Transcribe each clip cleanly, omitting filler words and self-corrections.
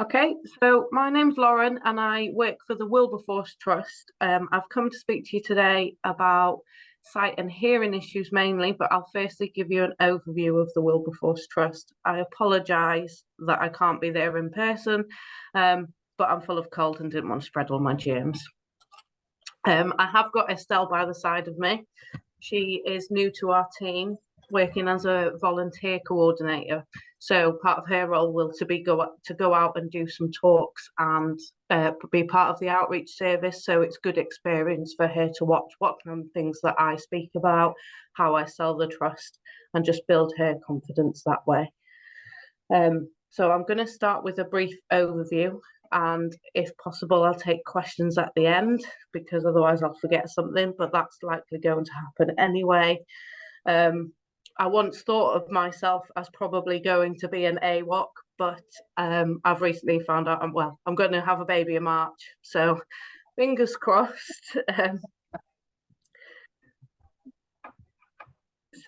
Okay, so my name's Lauren and I work for the Wilberforce Trust. I've come to speak to you today about sight and hearing issues mainly, but I'll firstly give you an overview of the Wilberforce Trust. I apologise that I can't be there in person, but I'm full of cold and didn't want to spread all my germs. I have got Estelle by the side of me. She is new to our team, working as a volunteer coordinator. So part of her role will to go out and do some talks and be part of the outreach service. So it's good experience for her to watch what kind of things that I speak about, how I sell the trust, and just build her confidence that way. So I'm going to start with a brief overview, and if possible, I'll take questions at the end because otherwise I'll forget something, but that's likely going to happen anyway. I once thought of myself as probably going to be an AWOC, but I've recently found out I'm going to have a baby in March, so fingers crossed.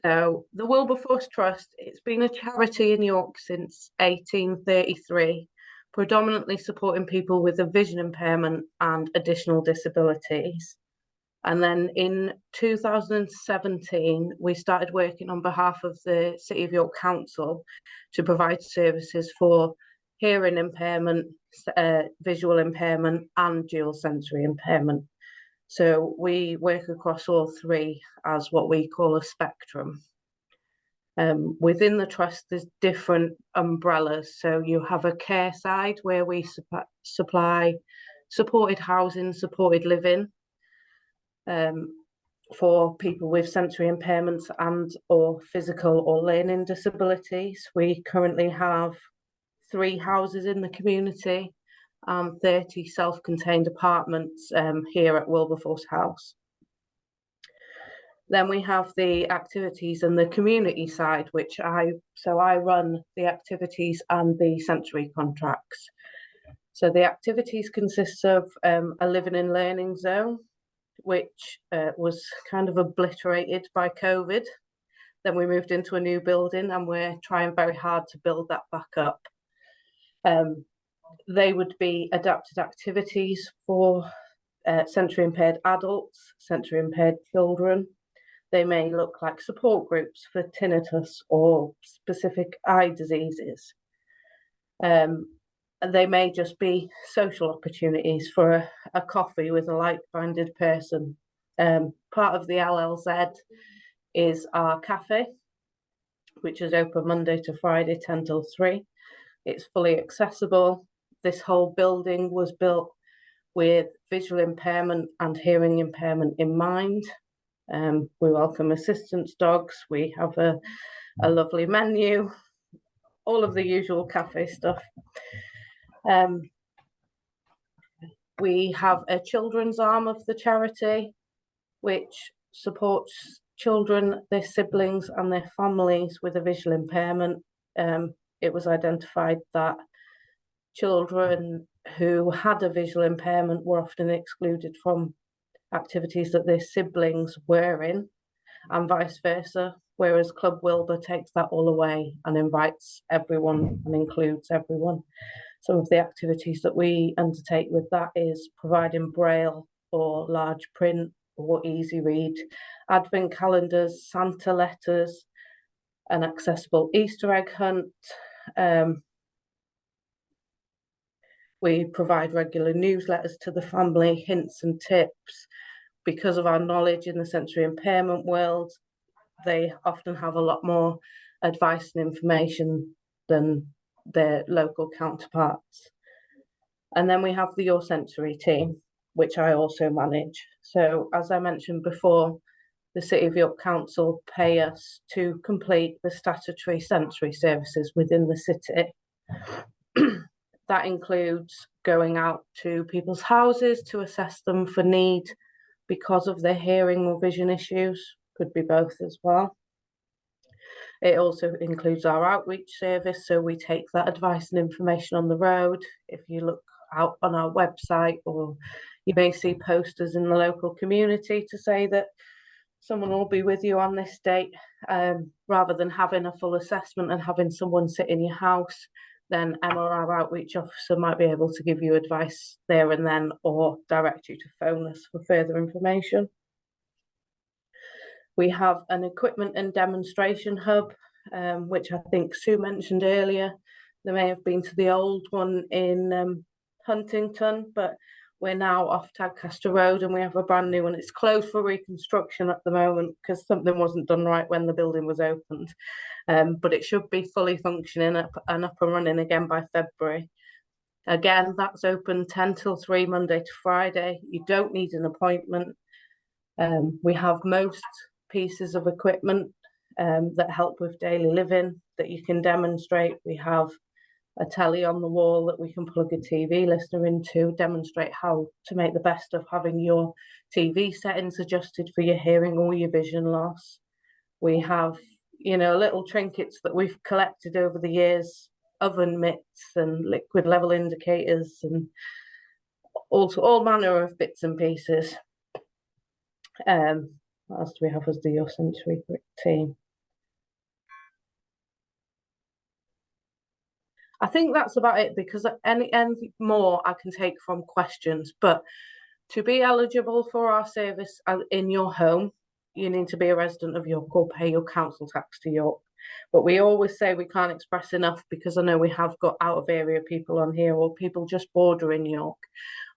So the Wilberforce Trust, it's been a charity in York since 1833, predominantly supporting people with a vision impairment and additional disabilities. And then in 2017, we started working on behalf of the City of York Council to provide services for hearing impairment, visual impairment, and dual sensory impairment. So we work across all three as what we call a spectrum. Within the trust, there's different umbrellas. So you have a care side where we supply supported housing, supported living, for people with sensory impairments and or physical or learning disabilities. We currently have 3 houses in the community and 30 self-contained apartments here at Wilberforce House. Then we have the activities and the community side, which I run the activities and the sensory contracts. So the activities consists of a living and learning zone, which was kind of obliterated by COVID. Then we moved into a new building and we're trying very hard to build that back up. They would be adapted activities for sensory impaired adults, sensory impaired children. They may look like support groups for tinnitus or specific eye diseases. They may just be social opportunities for a coffee with a like-minded person. Part of the LLZ is our cafe, which is open Monday to Friday, 10 till 3. It's fully accessible. This whole building was built with visual impairment and hearing impairment in mind. We welcome assistance dogs. We have a lovely menu, all of the usual cafe stuff. We have a children's arm of the charity, which supports children, their siblings and their families with a visual impairment. It was identified that children who had a visual impairment were often excluded from activities that their siblings were in, and vice versa, whereas Club Wilber takes that all away and invites everyone and includes everyone. Some of the activities that we undertake with that is providing braille or large print or easy read, advent calendars, Santa letters, an accessible Easter egg hunt. We provide regular newsletters to the family, hints and tips. Because of our knowledge in the sensory impairment world, they often have a lot more advice and information than their local counterparts. And then we have the YorSensory team, which I also manage. So as I mentioned before, the City of York Council pay us to complete the statutory sensory services within the city. That includes going out to people's houses to assess them for need because of their hearing or vision issues, could be both as well. It also includes our outreach service, so we take that advice and information on the road. If you look out on our website, or you may see posters in the local community to say that someone will be with you on this date, rather than having a full assessment and having someone sit in your house, then Emma, our outreach officer, might be able to give you advice there and then, or direct you to phone us for further information. We have an equipment and demonstration hub, which I think Sue mentioned earlier. They may have been to the old one in Huntington, but we're now off Tadcaster Road and we have a brand new one. It's closed for reconstruction at the moment because something wasn't done right when the building was opened. But it should be fully functioning and up and running again by February. Again, that's open 10 till 3, Monday to Friday. You don't need an appointment. We have most pieces of equipment that help with daily living that you can demonstrate. We have a telly on the wall that we can plug a TV listener into, demonstrate how to make the best of having your TV settings adjusted for your hearing or your vision loss. We have, little trinkets that we've collected over the years, oven mitts and liquid level indicators and all manner of bits and pieces. What else do we have as the YorSensory team? I think that's about it, because any more I can take from questions. But to be eligible for our service in your home, you need to be a resident of York or pay your council tax to York. But we always say we can't express enough, because I know we have got out of area people on here or people just bordering York.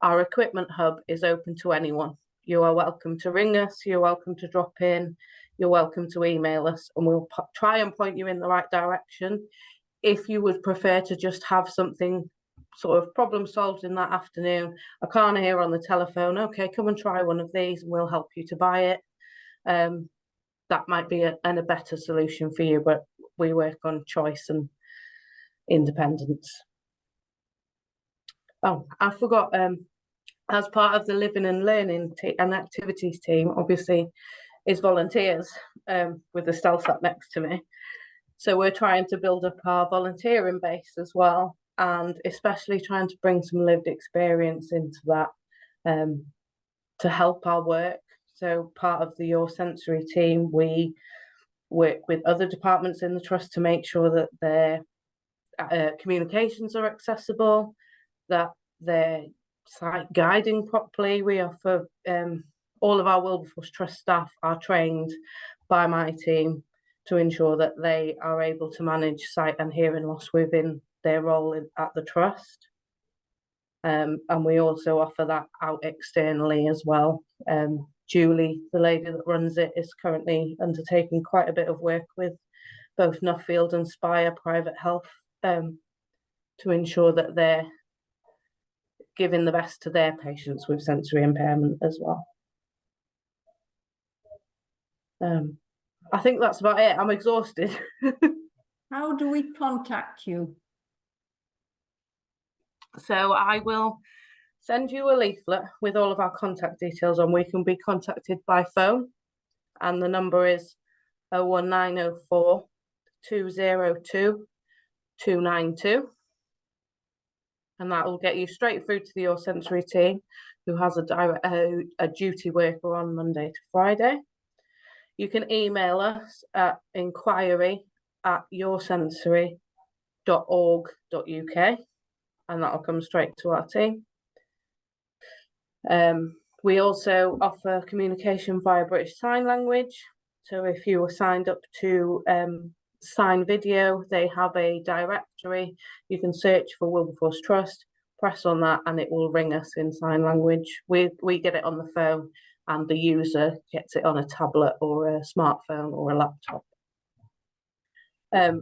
Our equipment hub is open to anyone. You are welcome to ring us, you're welcome to drop in, you're welcome to email us, and we'll try and point you in the right direction. If you would prefer to just have something sort of problem solved in that afternoon, I can't hear on the telephone, okay, come and try one of these and we'll help you to buy it. That might be a better solution for you, but we work on choice and independence. Oh, I forgot, as part of the living and learning and activities team, obviously, is volunteers with the Stell sat next to me. So we're trying to build up our volunteering base as well, and especially trying to bring some lived experience into that to help our work. So part of the YorSensory team, we work with other departments in the trust to make sure that their communications are accessible, that they're site guiding properly. We offer all of our Wilberforce Trust staff are trained by my team to ensure that they are able to manage sight and hearing loss within their role at the trust. And we also offer that out externally as well. Julie, the lady that runs it, is currently undertaking quite a bit of work with both Nuffield and Spire Private Health to ensure that they're giving the best to their patients with sensory impairment as well. I think that's about it. I'm exhausted. How do we contact you? So I will send you a leaflet with all of our contact details on. We can be contacted by phone, and the number is 01904 202 292. And that will get you straight through to the YorSensory team, who has a duty worker on Monday to Friday. You can email us at enquiry@yorsensory.org.uk, and that'll come straight to our team. We also offer communication via British Sign Language. So if you were signed up to Sign Video, they have a directory. You can search for Wilberforce Trust, press on that, and it will ring us in sign language. We get it on the phone, and the user gets it on a tablet or a smartphone or a laptop.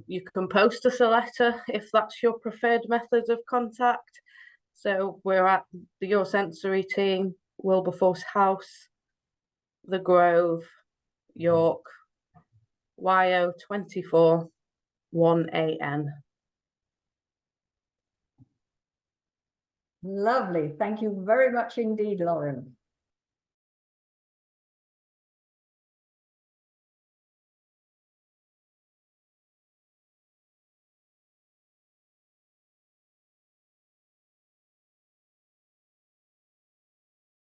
You can post us a letter if that's your preferred method of contact. So we're at the YorSensory team, Wilberforce House, The Grove, York, YO 24 1AN. Lovely. Thank you very much indeed, Lauren.